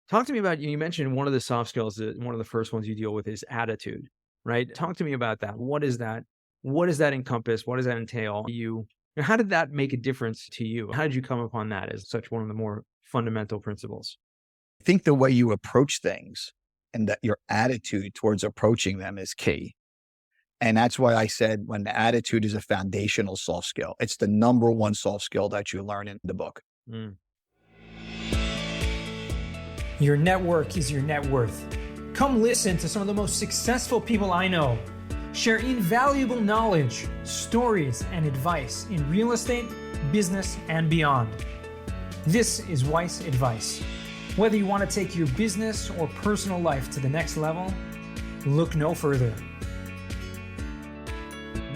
Talk to me about you mentioned one of the soft skills that one of the first ones you deal with is attitude, right? Talk to me about that. What is that? What does that encompass? What does that entail? How did that make a difference to you? How did you come upon that as such one of the more fundamental principles? I think the way you approach things and that your attitude towards approaching them is key. And that's why I said when the attitude is a foundational soft skill, it's the number one soft skill that you learn in the book. Mm. Your network is your net worth. Come listen to some of the most successful people I know share invaluable knowledge, stories, and advice in real estate, business, and beyond. This is Weiss Advice. Whether you want to take your business or personal life to the next level, look no further.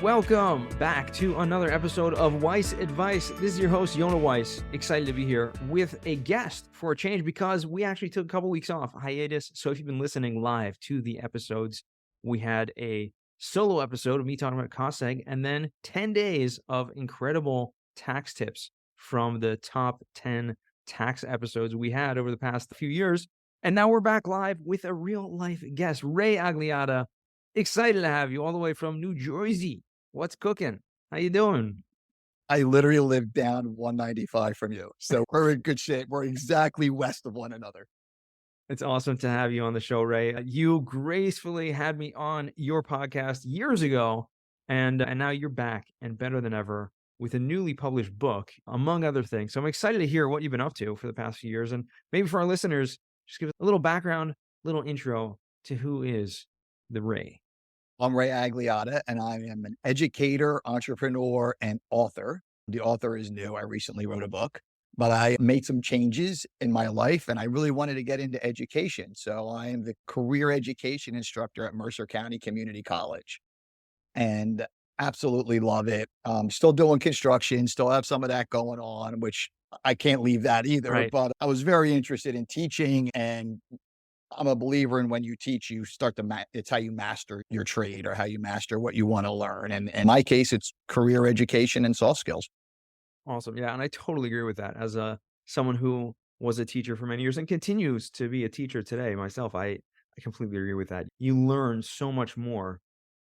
Welcome back to another episode of Weiss Advice. This is your host, Yonah Weiss. Excited to be here with a guest for a change because we actually took a couple weeks off hiatus. So if you've been listening live to the episodes, we had a solo episode of me talking about cost seg and then 10 days of incredible tax tips from the top 10 tax episodes we had over the past few years. And now we're back live with a real life guest, Ray Agliata. Excited to have you all the way from New Jersey. What's cooking? How you doing? I literally live down 195 from you. So we're in good shape. We're exactly west of one another. It's awesome to have you on the show, Ray. You gracefully had me on your podcast years ago, and now you're back and better than ever with a newly published book, among other things. So I'm excited to hear what you've been up to for the past few years. And maybe for our listeners, just give a little background, little intro to who is the Ray. I'm Ray Agliata, and I am an educator, entrepreneur, and author. The author is new. I recently wrote a book, but I made some changes in my life, and I really wanted to get into education. So I am the career education instructor at Mercer County Community College, and absolutely love it. Still doing construction, still have some of that going on, which I can't leave that either. Right. But I was very interested in teaching, and I'm a believer in when you teach, you start to, it's how you master your trade or how you master what you want to learn. And in my case, it's career education and soft skills. Awesome. Yeah. And I totally agree with that. As someone who was a teacher for many years and continues to be a teacher today myself, I completely agree with that. You learn so much more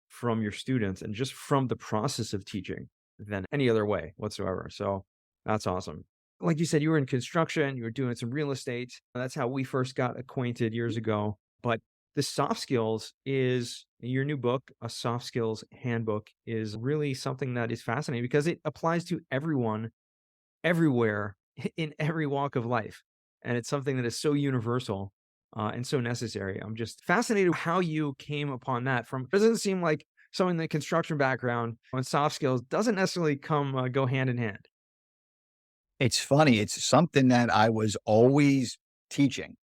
from your students and just from the process of teaching than any other way whatsoever. So that's awesome. Like you said, you were in construction, you were doing some real estate. That's how we first got acquainted years ago. But the soft skills is your new book, A Soft Skills Handbook, is really something that is fascinating because it applies to everyone, everywhere, in every walk of life. And it's something that is so universal and so necessary. I'm just fascinated how you came upon that. It doesn't seem like someone in the construction background on soft skills doesn't necessarily go hand in hand. It's funny. It's something that I was always teaching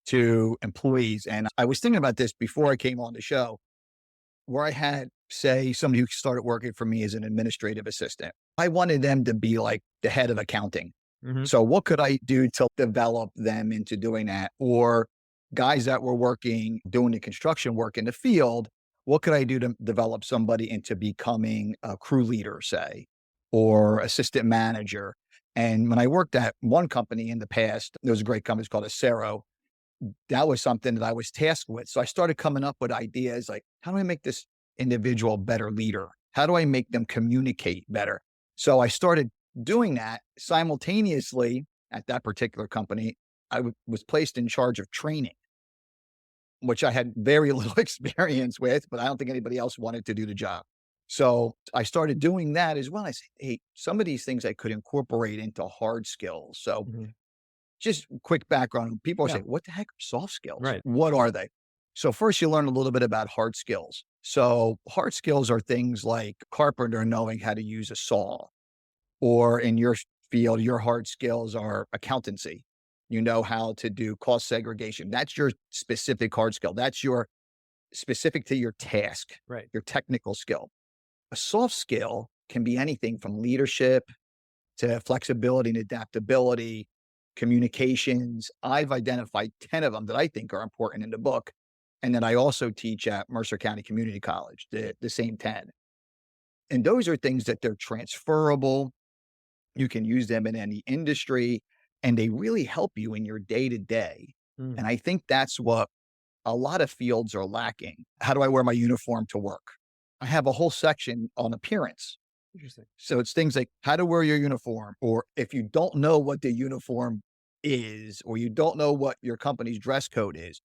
to employees. And I was thinking about this before I came on the show, where I had, say, somebody who started working for me as an administrative assistant. I wanted them to be like the head of accounting. Mm-hmm. So what could I do to develop them into doing that? Or guys that were doing the construction work in the field, what could I do to develop somebody into becoming a crew leader, say, or assistant manager? And when I worked at one company in the past, there was a great company, it's called Acero. That was something that I was tasked with. So I started coming up with ideas like, how do I make this individual a better leader? How do I make them communicate better? So I started doing that simultaneously at that particular company. I was placed in charge of training, which I had very little experience with, but I don't think anybody else wanted to do the job. So I started doing that as well. I said, hey, some of these things I could incorporate into hard skills. So Mm-hmm. just quick background. People Yeah. say, what the heck are soft skills? Right. What are they? So first you learn a little bit about hard skills. So hard skills are things like carpenter knowing how to use a saw, or in your field, your hard skills are accountancy. You know how to do cost segregation. That's your specific hard skill. That's your specific to your task, Right. your technical skill. A soft skill can be anything from leadership to flexibility and adaptability, communications. I've identified 10 of them that I think are important in the book. And then I also teach at Mercer County Community College, the same 10. And those are things that they're transferable. You can use them in any industry, and they really help you in your day to day. Mm, And I think that's what a lot of fields are lacking. How do I wear my uniform to work? I have a whole section on appearance. interesting. So it's things like how to wear your uniform, or if you don't know what the uniform is, or you don't know what your company's dress code is,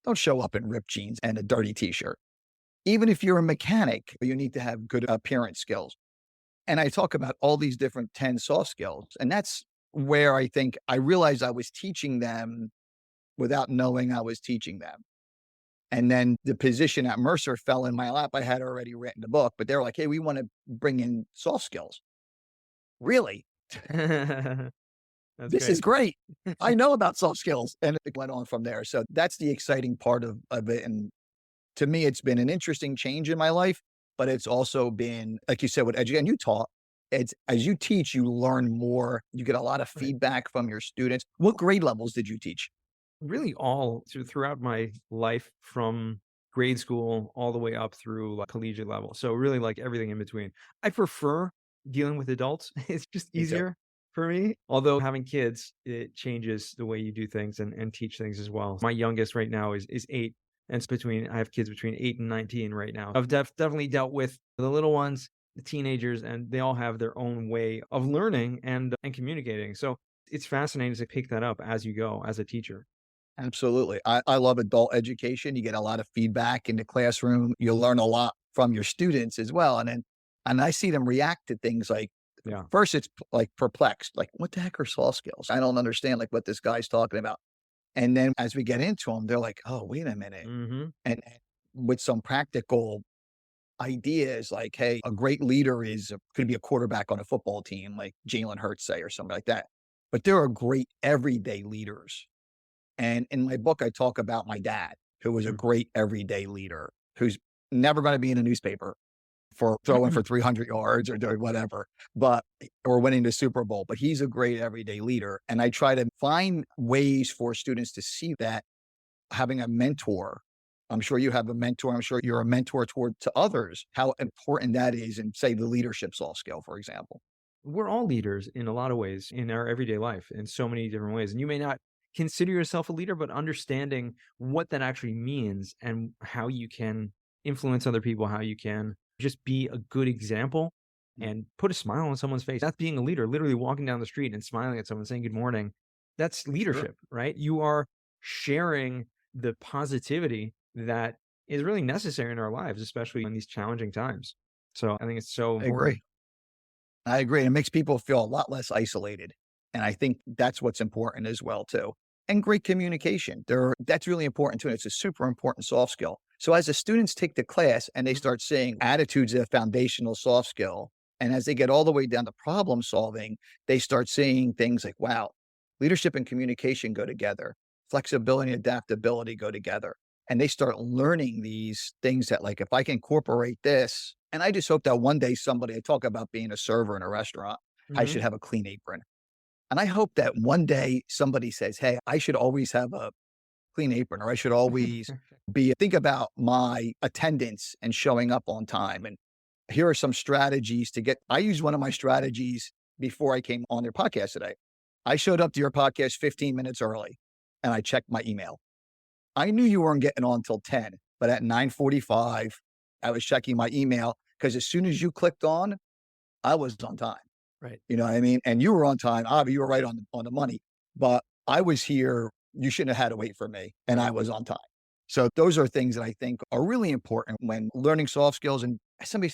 don't show up in ripped jeans and a dirty t-shirt. Even if you're a mechanic, you need to have good appearance skills. And I talk about all these different 10 soft skills. And that's where I think I realized I was teaching them without knowing I was teaching them. And then the position at Mercer fell in my lap. I had already written the book, but they're like, hey, we want to bring in soft skills. Really? That's This great. is great. I know about soft skills. And it went on from there. So that's the exciting part of it. And to me, it's been an interesting change in my life, but it's also been, like you said, with education, you taught. It's as you teach, you learn more. You get a lot of Right. feedback from your students. What grade levels did you teach? Really all throughout my life from grade school all the way up through like collegiate level. So really like everything in between. I prefer dealing with adults. It's just Me too. easier for me. Although having kids, it changes the way you do things and teach things as well. My youngest right now is 8, and it's between I have kids between 8 and 19 right now. I've definitely dealt with the little ones, the teenagers, and they all have their own way of learning and communicating. So it's fascinating to pick that up as you go as a teacher. Absolutely. I love adult education. You get a lot of feedback in the classroom. You learn a lot from your students as well. And I see them react to things like Yeah. first it's like perplexed, like what the heck are soft skills? I don't understand like what this guy's talking about. And then as we get into them, they're like, oh, wait a minute. Mhm. And with some practical ideas like, hey, a great leader could be a quarterback on a football team, like Jalen Hurts, say, or something like that. But there are great everyday leaders. And in my book, I talk about my dad, who was a Mm. great everyday leader, who's never going to be in a newspaper for throwing for 300 yards or doing whatever, but or winning the Super Bowl. But he's a great everyday leader. And I try to find ways for students to see that having a mentor. I'm sure you have a mentor. I'm sure you're a mentor toward to others, how important that is in, say, the leadership soft skill, for example. We're all leaders in a lot of ways in our everyday life in so many different ways. And you may not consider yourself a leader, but understanding what that actually means and how you can influence other people, how you can just be a good example and put a smile on someone's face. That's being a leader, literally walking down the street and smiling at someone, saying good morning. That's Sure. leadership, right? You are sharing the positivity that is really necessary in our lives, especially in these challenging times. So I think it's so I important. agree. I agree. It makes people feel a lot less isolated. And I think that's what's important as well, too. And great communication. That's really important too. And it's a super important soft skill. So as the students take the class and they Mhm. start seeing attitudes as a foundational soft skill, and as they get all the way down to problem solving, they start seeing things like, wow, leadership and communication go together. Flexibility and adaptability go together. And they start learning these things that like, if I can incorporate this, and I just hope that one day somebody I talk about being a server in a restaurant, I Mhm. should have a clean apron. And I hope that one day somebody says, hey, I should always have a clean apron, or I should always think about my attendance and showing up on time. And here are some strategies to get, I used one of my strategies before I came on your podcast today. I showed up to your podcast 15 minutes early and I checked my email. I knew you weren't getting on till 10, but at 9:45, I was checking my email because as soon as you clicked on, I was on time. Right. You know what I mean? And you were on time. Obviously, you were right on the money, but I was here. You shouldn't have had to wait for me, and Right. I was on time. So those are things that I think are really important when learning soft skills. And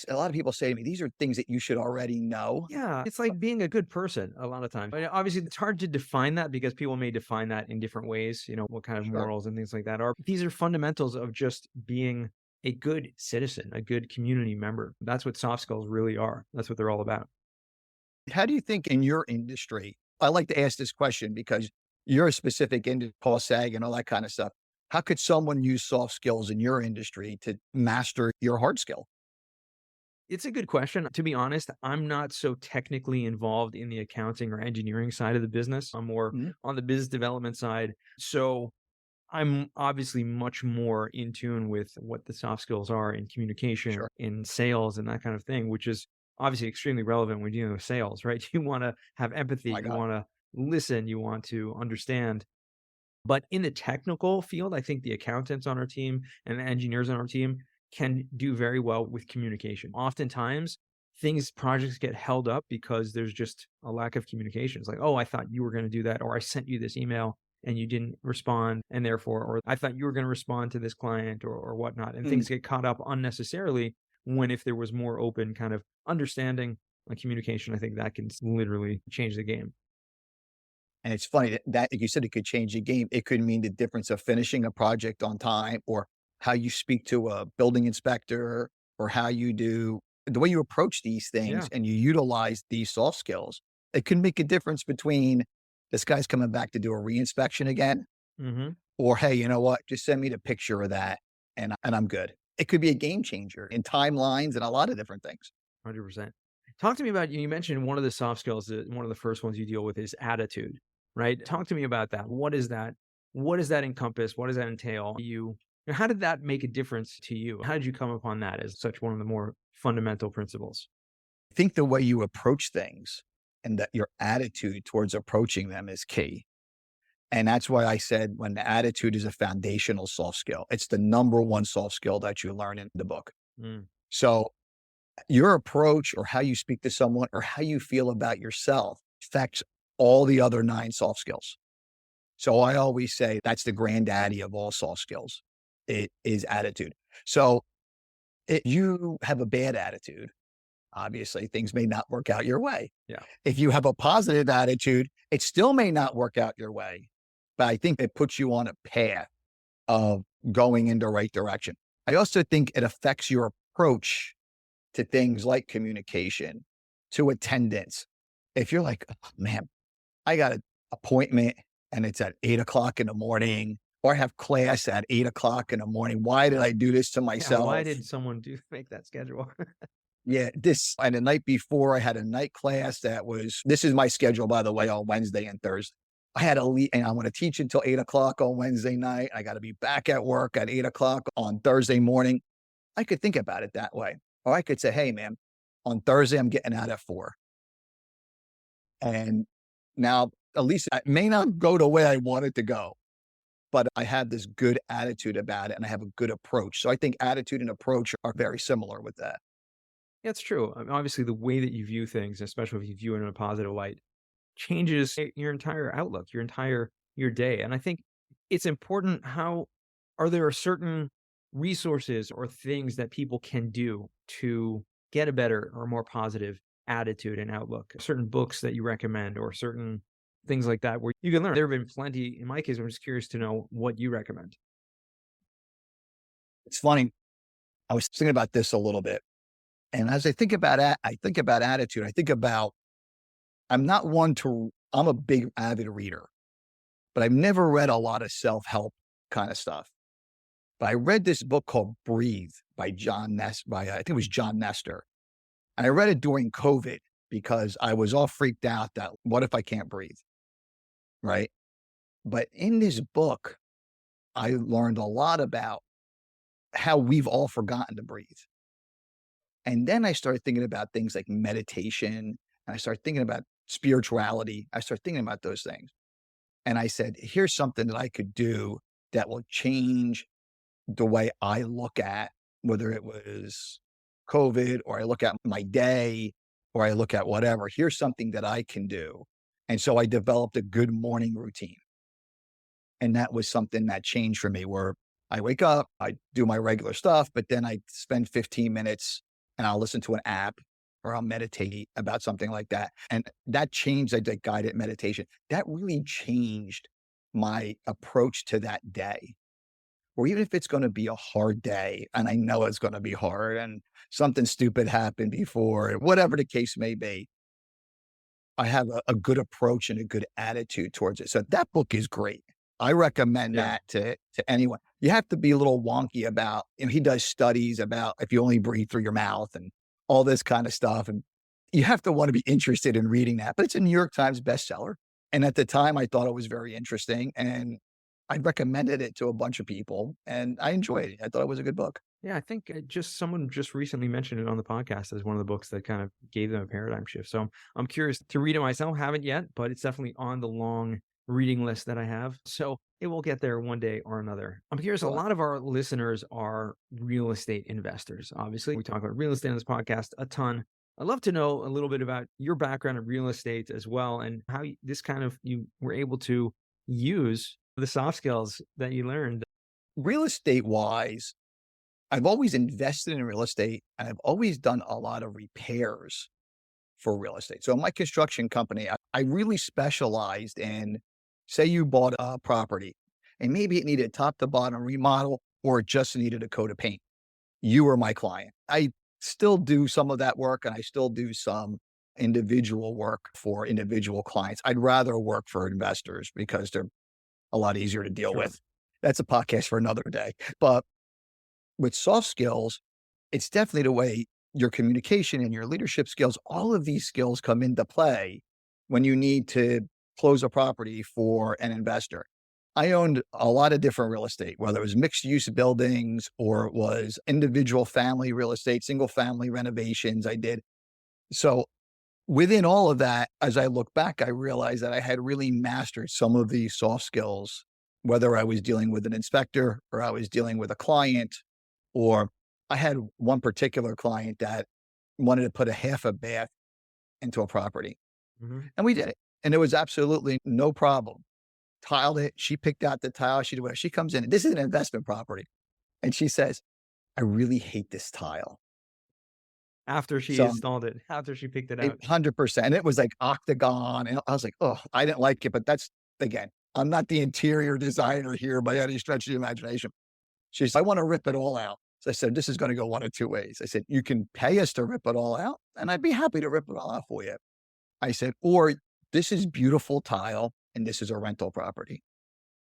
a lot of people say to me, these are things that you should already know. Yeah, it's like being a good person a lot of times. But obviously, it's hard to define that because people may define that in different ways, what kind of Sure. morals and things like that are. These are fundamentals of just being a good citizen, a good community member. That's what soft skills really are. That's what they're all about. How do you think in your industry? I like to ask this question because you're a specific industry, cost sag and all that kind of stuff. How could someone use soft skills in your industry to master your hard skill? It's a good question. To be honest, I'm not so technically involved in the accounting or engineering side of the business. I'm more Mhm. on the business development side. So I'm obviously much more in tune with what the soft skills are in communication, Sure. in sales, and that kind of thing, which is obviously extremely relevant when dealing with sales, right? You want to have empathy, My you God. want to listen, you want to understand. But in the technical field, I think the accountants on our team and the engineers on our team can do very well with communication. Oftentimes, projects get held up because there's just a lack of communication. It's like, oh, I thought you were going to do that, or I sent you this email and you didn't respond, and therefore, or I thought you were going to respond to this client or whatnot. And Mm. things get caught up unnecessarily when if there was more open kind of understanding and communication, I think that can literally change the game. And it's funny that like you said, it could change the game. It could mean the difference of finishing a project on time or how you speak to a building inspector or how you do the way you approach these things Yeah. and you utilize these soft skills. It can make a difference between this guy's coming back to do a reinspection again Hmm. or, hey, you know what? Just send me the picture of that and I'm good. It could be a game changer in timelines and a lot of different things. 100%. Talk to me about you mentioned one of the soft skills that one of the first ones you deal with is attitude, right? Talk to me about that. What is that? What does that encompass? What does that entail? How did that make a difference to you? How did you come upon that as such one of the more fundamental principles? I think the way you approach things and that your attitude towards approaching them is key. And that's why I said when the attitude is a foundational soft skill, it's the number one soft skill that you learn in the book. Mm, So your approach or how you speak to someone or how you feel about yourself affects all the other nine soft skills. So I always say that's the granddaddy of all soft skills. It is attitude. So if you have a bad attitude, obviously things may not work out your way. yeah. If you have a positive attitude, it still may not work out your way, but I think it puts you on a path of going in the right direction. I also think it affects your approach to things like communication, to attendance. If you're like, "Oh, man, I got an appointment and it's at 8 o'clock in the morning, or I have class at 8 o'clock in the morning. Why did I do this to Yeah. Why myself? did someone make that schedule? Yeah, and the night before I had a night class that was this is my schedule, by the way, on Wednesday and Thursday. I had to leave and I want to teach until 8 o'clock on Wednesday night. I got to be back at work at 8 o'clock on Thursday morning. I could think about it that way. Or I could say, hey, man, on Thursday, I'm getting out at 4. And now, at least it may not go the way I want it to go, but I have this good attitude about it and I have a good approach. So I think attitude and approach are very similar with that. Yeah, it's true. I mean, obviously, the way that you view things, especially if you view it in a positive light, changes your entire outlook, your day. And I think it's important how are there certain resources or things that people can do to get a better or more positive attitude and outlook? Certain books that you recommend or certain things like that where you can learn. There have been plenty in my case. I'm just curious to know what you recommend. It's funny. I was thinking about this a little bit. And as I think about attitude, I think about I'm a big avid reader, but I've never read a lot of self-help kind of stuff. But I read this book called Breathe by I think it was John Nestor. And I read it during COVID because I was all freaked out that what if I can't breathe? Right. But in this book, I learned a lot about how we've all forgotten to breathe. And then I started thinking about things like meditation and I started thinking about spirituality. I started thinking about those things. And I said, here's something that I could do that will change the way I look at whether it was COVID or I look at my day or I look at whatever. Here's something that I can do. And so I developed a good morning routine. And that was something that changed for me where I wake up, I do my regular stuff, but then I spend 15 minutes and I'll listen to an app or I'll meditate about something like that. And that changed like the guided meditation. That really changed my approach to that day. Or even if it's going to be a hard day, and I know it's going to be hard and something stupid happened before, whatever the case may be, I have a good approach and a good attitude towards it. So that book is great. I recommend Yeah. that to anyone. You have to be a little wonky about, he does studies about if you only breathe through your mouth and all this kind of stuff. And you have to want to be interested in reading that. But it's a New York Times bestseller. And at the time, I thought it was very interesting. And I recommended it to a bunch of people and I enjoyed it. I thought it was a good book. Yeah, I think someone just recently mentioned it on the podcast as one of the books that kind of gave them a paradigm shift. So I'm curious to read it myself. Haven't yet, but it's definitely on the long reading list that I have. So it will get there one day or another. I'm curious, a Sure. lot of our listeners are real estate investors. Obviously, we talk about real estate on this podcast a ton. I'd love to know a little bit about your background in real estate as well, and how this kind of you were able to use the soft skills that you learned. Real estate wise, I've always invested in real estate and I've always done a lot of repairs for real estate. So in my construction company, I really specialized in, say you bought a property and maybe it needed top to bottom remodel or it just needed a coat of paint. You were my client. I still do some of that work and I still do some individual work for individual clients. I'd rather work for investors because they're a lot easier to deal Sure. with. That's a podcast for another day. But with soft skills, it's definitely the way your communication and your leadership skills, all of these skills come into play when you need to close a property for an investor. I owned a lot of different real estate, whether it was mixed use buildings or it was individual family real estate, single family renovations I did. So within all of that, as I look back, I realized that I had really mastered some of these soft skills, whether I was dealing with an inspector or I was dealing with a client, or I had one particular client that wanted to put a half a bath into a property, Mhm. and we did it. And it was absolutely no problem. Tiled it. She picked out the tile. She did whatever. She comes in. This is an investment property. And she says, I really hate this tile. After she So installed it, after she picked it it out. 100%. And it was like octagon. And I was like, oh, I didn't like it. But that's, again, I'm not the interior designer here by any stretch of the imagination. She said, I want to rip it all out. So I said, this is going to go one of two ways. I said, you can pay us to rip it all out, and I'd be happy to rip it all out for you. I said, or this is beautiful tile, and this is a rental property.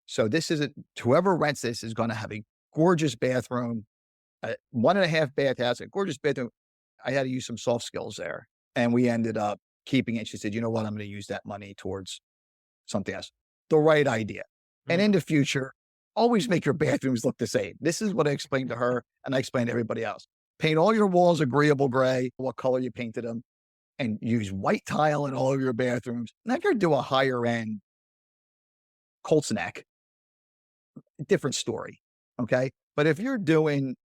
So this is whoever rents this is going to have a gorgeous bathroom, a 1.5 bath house, a gorgeous bathroom. I had to use some soft skills there. And we ended up keeping it. She said, you know what? I'm going to use that money towards something else. The right idea. And Mm. in the future, always make your bathrooms look the same. This is what I explained to her and I explained to everybody else. Paint all your walls agreeable gray, what color you painted them, and use white tile in all of your bathrooms. Now, if you're do a higher end Colts neck, different story. Okay. But if you're doing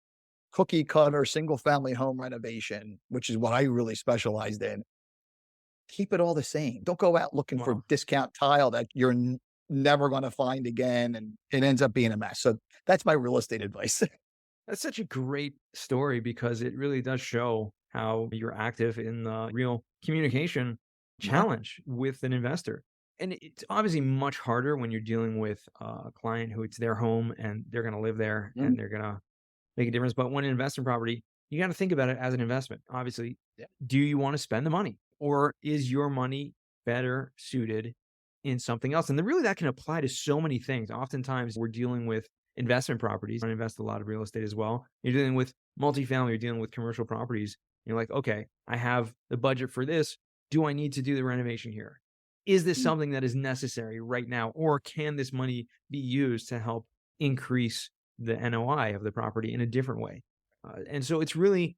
cookie cutter, single family home renovation, which is what I really specialized in, keep it all the same. Don't go out looking for Wow. discount tile that you're never going to find again. And it ends up being a mess. So that's my real estate advice. That's such a great story because it really does show how you're active in the real communication Yeah. challenge with an investor. And it's obviously much harder when you're dealing with a client who it's their home and they're going to live there Mhm. and they're going to make a difference. But when an investment property, you got to think about it as an investment. Obviously, Yeah. do you want to spend the money or is your money better suited in something else? And then really that can apply to so many things. Oftentimes we're dealing with investment properties. I invest a lot of real estate as well. You're dealing with multifamily, you're dealing with commercial properties. You're like, okay, I have the budget for this. Do I need to do the renovation here? Is this Mm. something that is necessary right now? Or can this money be used to help increase the NOI of the property in a different way? And so it's really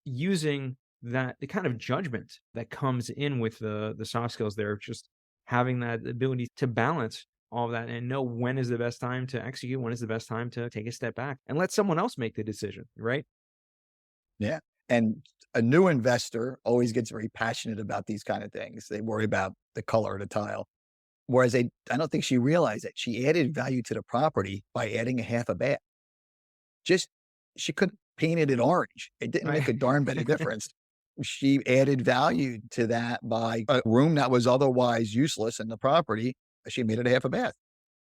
using that the kind of judgment that comes in with the soft skills there, just having that ability to balance all of that and know when is the best time to execute, when is the best time to take a step back and let someone else make the decision, right? Yeah. And a new investor always gets very passionate about these kind of things. They worry about the color of the tile. Whereas I don't think she realized that she added value to the property by adding a half a bath. Just she could have painted it orange. It didn't Right. make a darn bit of difference. She added value to that by a room that was otherwise useless in the property. She made it a half a bath.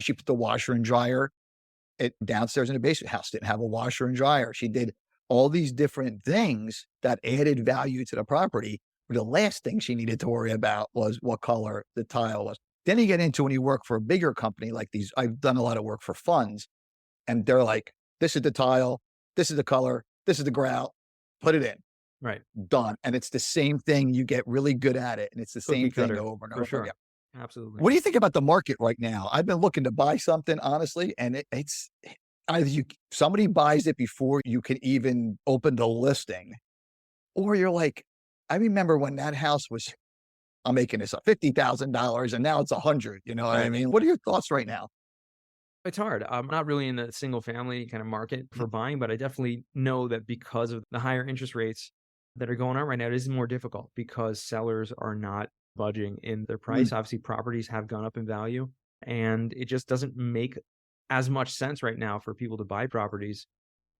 She put the washer and dryer downstairs in the basement house, didn't have a washer and dryer. She did all these different things that added value to the property. The last thing she needed to worry about was what color the tile was. Then you get into when you work for a bigger company like these. I've done a lot of work for funds, and they're like, this is the tile, this is the color, this is the grout, put it in, Right. done. And it's the same thing. You get really good at it. And it's the Cookie same thing cutter over and for over again. sure. Absolutely. What do you think about the market right now? I've been looking to buy something, honestly, and it's either somebody buys it before you can even open the listing, or you're like, I remember when that house was, I'm making this up, $50,000, and now it's 100. You know what I Right. mean? What are your thoughts right now? It's hard. I'm not really in the single family kind of market Mm, for buying, but I definitely know that because of the higher interest rates that are going on right now, it is more difficult because sellers are not budging in their mm, price. Obviously, properties have gone up in value, and it just doesn't make as much sense right now for people to buy properties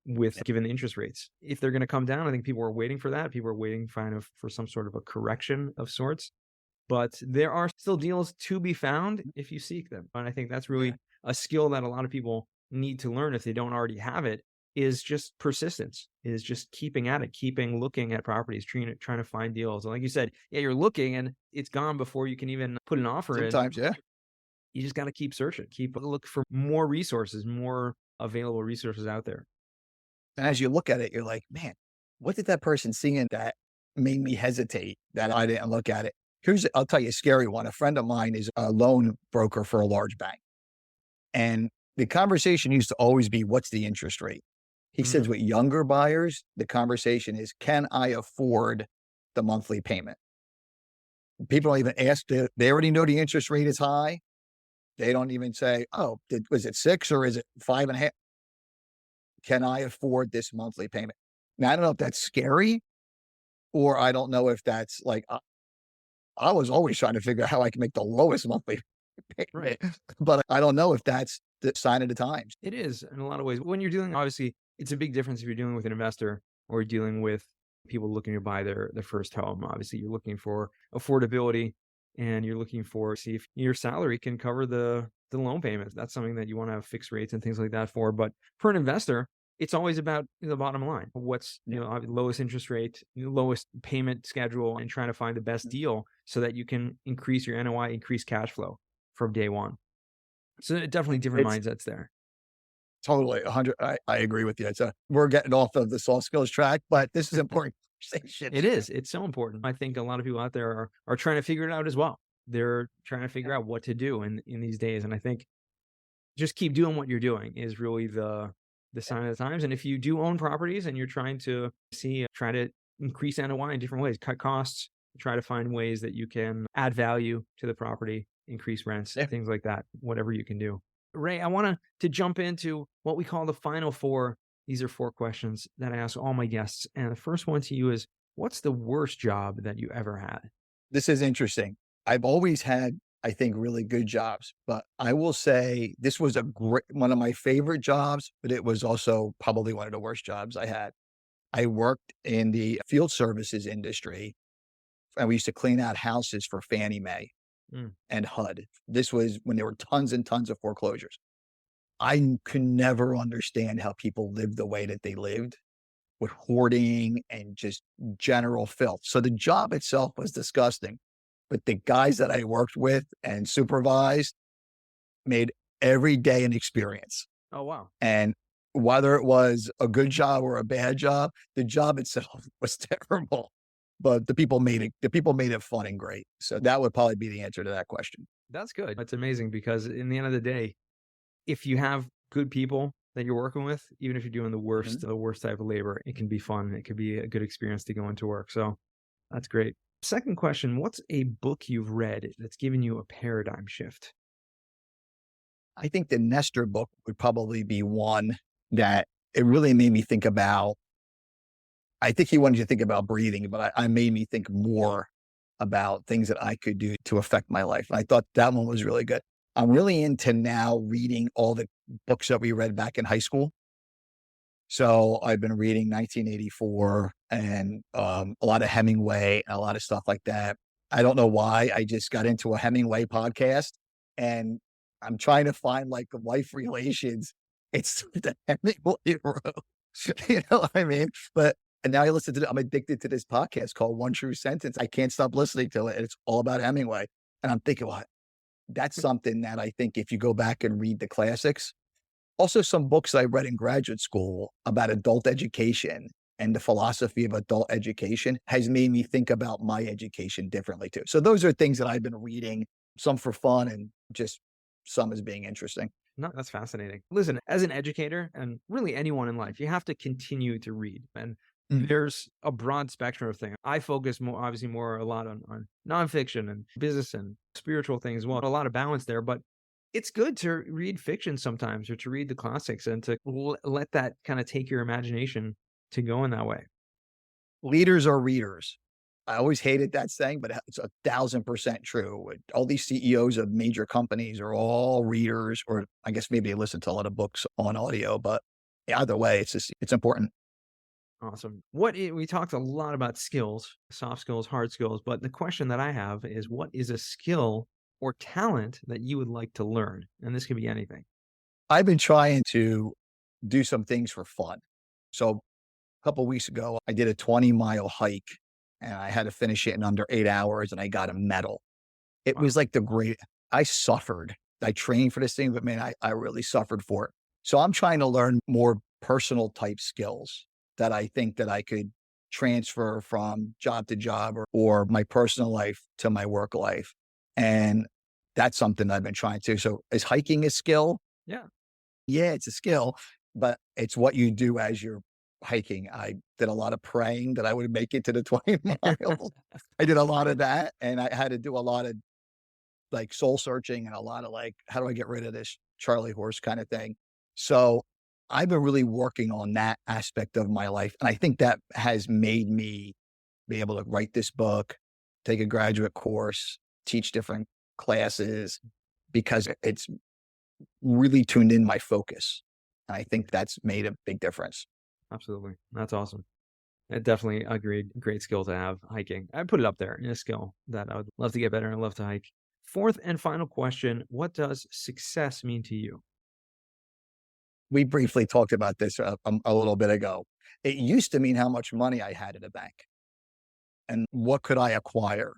with yeah, given the interest rates. If they're going to come down, I think people are waiting for that. People are waiting kind of for some sort of a correction of sorts. But there are still deals to be found if you seek them. And I think that's yeah. really a skill that a lot of people need to learn if they don't already have it, is just persistence, is just keeping at it, keeping looking at properties, trying to find deals. And like you said, yeah, you're looking and it's gone before you can even put an offer in. Sometimes, yeah. You just got to keep searching, keep look for more resources, more available resources out there. And as you look at it, you're like, man, what did that person see in that made me hesitate that I didn't look at it? I'll tell you a scary one. A friend of mine is a loan broker for a large bank. And the conversation used to always be, what's the interest rate? He Mhm. says with younger buyers, the conversation is, can I afford the monthly payment? People don't even ask, they already know the interest rate is high. They don't even say, oh, was it six or is it five and a half? Can I afford this monthly payment? Now, I don't know if that's scary or I don't know if that's like, I was always trying to figure out how I can make the lowest monthly payment, Right. but I don't know if that's the sign of the times. It is in a lot of ways. When you're dealing, obviously, it's a big difference if you're dealing with an investor or dealing with people looking to buy their first home. Obviously, you're looking for affordability and you're looking for see if your salary can cover the loan payments. That's something that you want to have fixed rates and things like that for. But for an investor, it's always about the bottom line. What's Yeah. lowest interest rate, lowest payment schedule, and trying to find the best deal so that you can increase your NOI, increase cash flow from day one. So definitely different It's mindsets there. totally 100. I agree with you. We're getting off of the soft skills track, but this is important conversation. It is. It's so important. I think a lot of people out there are trying to figure it out as well. They're trying to figure Yeah. out what to do in these days. And I think just keep doing what you're doing is really the sign of the times. And if you do own properties and you're trying to try to increase NOI in different ways, cut costs, try to find ways that you can add value to the property, increase rents, Yeah. things like that, whatever you can do. Ray, I want to jump into what we call the final four. These are four questions that I ask all my guests. And the first one to you is, what's the worst job that you ever had? This is interesting. I've always had, I think, really good jobs, but I will say this was one of my favorite jobs, but it was also probably one of the worst jobs I had. I worked in the field services industry and we used to clean out houses for Fannie Mae Mm, and HUD. This was when there were tons and tons of foreclosures. I could never understand how people lived the way that they lived with hoarding and just general filth. So the job itself was disgusting, but the guys that I worked with and supervised made every day an experience. oh, wow. And whether it was a good job or a bad job, the job itself was terrible. But the people made it fun and great. So that would probably be the answer to that question. That's good. That's amazing because in the end of the day, if you have good people that you're working with, even if you're doing Mhm. the worst type of labor, it can be fun. It could be a good experience to go into work. So that's great. Second question, what's a book you've read that's given you a paradigm shift? I think the Nestor book would probably be one that it really made me think about. I think he wanted you to think about breathing, but I made me think more about things that I could do to affect my life. And I thought that one was really good. I'm really into now reading all the books that we read back in high school. So I've been reading 1984 and a lot of Hemingway and a lot of stuff like that. I don't know why. I just got into a Hemingway podcast and I'm trying to find like life relations. It's the Hemingway wrote. You know what I mean? But and now I listen to I'm addicted to this podcast called One True Sentence. I can't stop listening to it. And it's all about Hemingway. And I'm thinking, well, that's something that I think if you go back and read the classics, also some books I read in graduate school about adult education and the philosophy of adult education has made me think about my education differently too. So those are things that I've been reading, some for fun and just some as being interesting. No, that's fascinating. Listen, as an educator and really anyone in life, you have to continue to read. And Mm, there's a broad spectrum of things. I focus more, obviously, more a lot on nonfiction and business and spiritual things as well. A lot of balance there, but it's good to read fiction sometimes or to read the classics and to let that kind of take your imagination to go in that way. Leaders are readers. I always hated that saying, but it's 1,000% true. All these CEOs of major companies are all readers, or I guess maybe they listen to a lot of books on audio, but either way, it's important. Awesome. We talked a lot about skills, soft skills, hard skills, but the question that I have is what is a skill or talent that you would like to learn? And this could be anything. I've been trying to do some things for fun. So a couple of weeks ago, I did a 20-mile hike and I had to finish it in under 8 hours and I got a medal. It Wow. was like I suffered. I trained for this thing, but man, I really suffered for it. So I'm trying to learn more personal type skills that I think that I could transfer from job to job or my personal life to my work life. And that's something I've been trying to. So is hiking a skill? Yeah. Yeah, it's a skill, but it's what you do as you're hiking. I did a lot of praying that I would make it to the 20 miles. I did a lot of that, and I had to do a lot of, like, soul searching and a lot of, like, how do I get rid of this Charlie horse kinda thing? So, I've been really working on that aspect of my life, and I think that has made me be able to write this book, take a graduate course, teach different classes, because it's really tuned in my focus. I think that's made a big difference. Absolutely. That's awesome. I definitely agreed. Great skill to have, hiking. I put it up there in a skill that I would love to get better and love to hike. Fourth and final question. What does success mean to you? We briefly talked about this a little bit ago. It used to mean how much money I had in the bank and what could I acquire.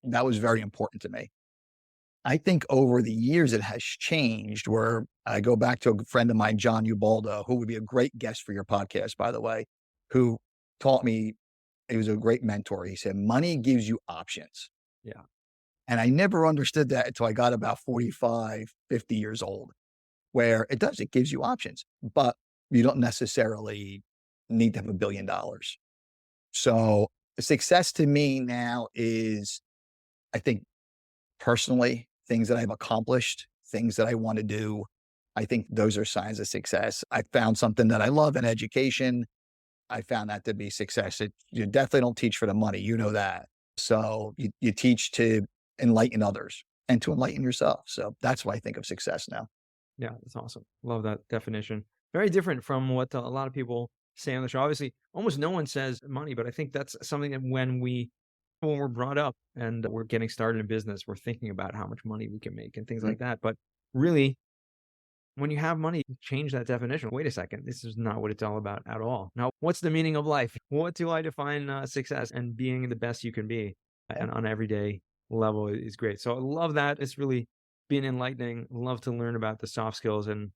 That was very important to me. I think over the years it has changed where I go back to a friend of mine, John Ubaldo, who would be a great guest for your podcast, by the way, who taught me, he was a great mentor. He said, money gives you options. Yeah. And I never understood that until I got about 45, 50 years old, where it gives you options, but you don't necessarily need to have $1 billion. So success to me now is, I think, personally, things that I've accomplished, things that I want to do. I think those are signs of success. I found something that I love in education. I found that to be success. You definitely don't teach for the money. You know that. So you teach to enlighten others and to enlighten yourself. So that's what I think of success now. Yeah, that's awesome. Love that definition. Very different from what a lot of people say on the show. Obviously, almost no one says money, but I think that's something that when we're brought up and we're getting started in business, we're thinking about how much money we can make and things Mhm. like that. But really, when you have money, you change that definition. Wait a second, this is not what it's all about at all. Now, what's the meaning of life? What do I define success and being the best you can be and on everyday level is great. So I love that. It's really been enlightening. Love to learn about the soft skills and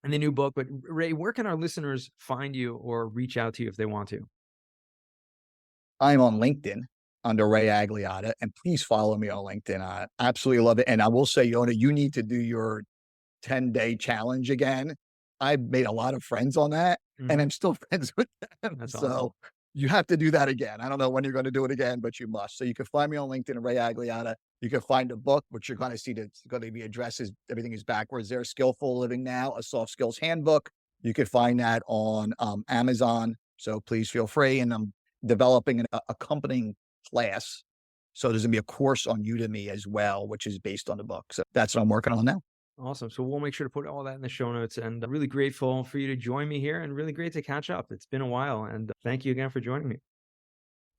the new book. But Ray, where can our listeners find you or reach out to you if they want to? I'm on LinkedIn under Ray Agliata, and please follow me on LinkedIn. I absolutely love it. And I will say, Yonah, you need to do your 10-day challenge again. I've made a lot of friends on that, and Mhm. I'm still friends with them. That's awesome. So you have to do that again. I don't know when you're going to do it again, but you must. So you can find me on LinkedIn, Ray Agliata. You can find the book, which you're going to see that's going to be addresses. Everything is backwards there. Skillful Living Now, a soft skills handbook. You can find that on Amazon. So please feel free. And I'm developing an accompanying class. So there's going to be a course on Udemy as well, which is based on the book. So that's what I'm working on now. Awesome. So we'll make sure to put all that in the show notes and really grateful for you to join me here and really great to catch up. It's been a while and thank you again for joining me.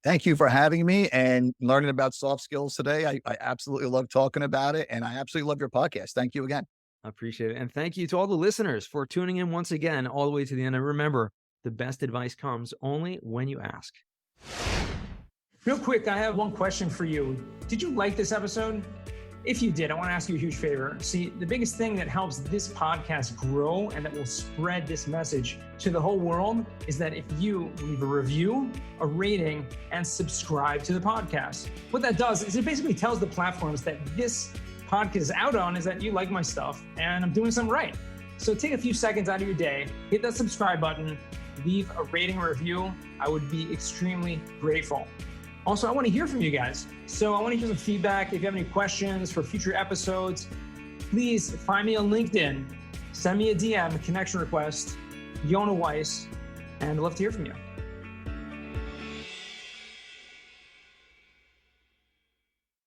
Thank you for having me and learning about soft skills today. I absolutely love talking about it, and I absolutely love your podcast. Thank you again. I appreciate it. And thank you to all the listeners for tuning in once again, all the way to the end. And remember, the best advice comes only when you ask. Real quick, I have one question for you. Did you like this episode? If you did, I want to ask you a huge favor. See, the biggest thing that helps this podcast grow and that will spread this message to the whole world is that if you leave a review, a rating, and subscribe to the podcast. What that does is it basically tells the platforms that this podcast is out on is that you like my stuff and I'm doing something right. So take a few seconds out of your day, hit that subscribe button, leave a rating or review. I would be extremely grateful. Also, I want to hear from you guys. So I want to hear some feedback. If you have any questions for future episodes, please find me on LinkedIn, send me a DM, a connection request, Yonah Weiss, and I'd love to hear from you.